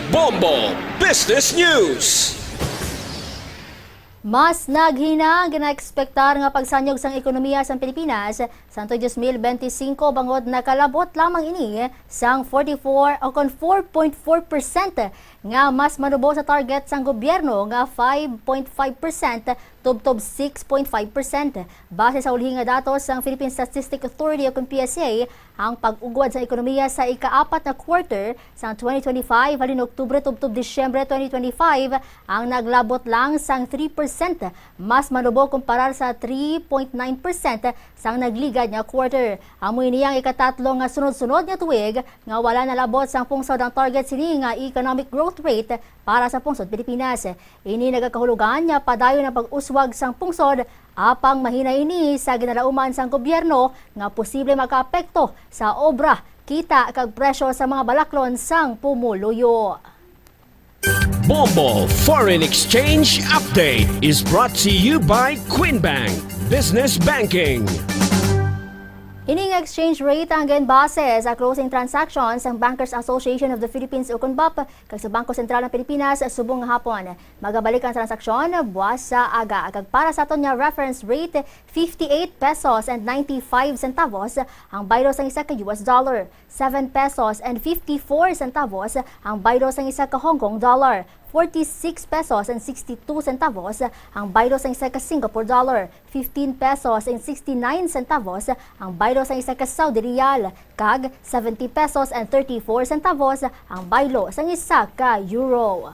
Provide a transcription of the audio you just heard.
Bombo Business News. Mas naghina ang gina-ekspektar nga pagsanyog sang ekonomiya sa Pilipinas sa 2025 bangod nakalabot lamang ini sang 44 o kon 4.4% nga mas manubo sa target sang gobyerno nga 5.5% tubtob 6.5%. Base sa ulihing nga datos sang Philippine Statistics Authority o PSA, ang pag-ugwad sa ekonomiya sa ika-4 na quarter sa 2025 halin Oktubre tubtob Disyembre 2025 ang naglabot lang sang 3%, mas manubo kumpara sa 3.9% sang nagligad nga quarter. Amoy niyang ikatatlo nga sunod-sunod nga tuig nga wala nalabot sang pungsod ang target sini nga economic growth rate para sa pungsod Pilipinas. Ini nagakahulugan nga padayon ang pag-uswag sang pungsod apang mahinay ini sa ginalauman sang gobyerno nga posible makaapekto sa obra, kita kag presyo sa mga balaklon sang pumuluyo. Bombo Foreign Exchange Update is brought to you by Queen Bank Business Banking. Ining exchange rate ang ginbase sa closing transactions ang Bankers Association of the Philippines o CONBAP kag sa Bangko Sentral ng Pilipinas subong hapon. Magabalik ang transaksyon buwas sa aga. Kag para sa aton nga reference rate 58 pesos and 95 centavos ang bayro sang isa ka US dollar, 7 pesos and 54 centavos ang bayro sang isa ka Hong Kong dollar, 46 pesos and 62 centavos ang bayro sa isa ka Singapore dollar, 15 pesos and 69 centavos ang bayro sa isa ka Saudi Riyal, kag 70 pesos and 34 centavos ang baylo sa isa ka Euro.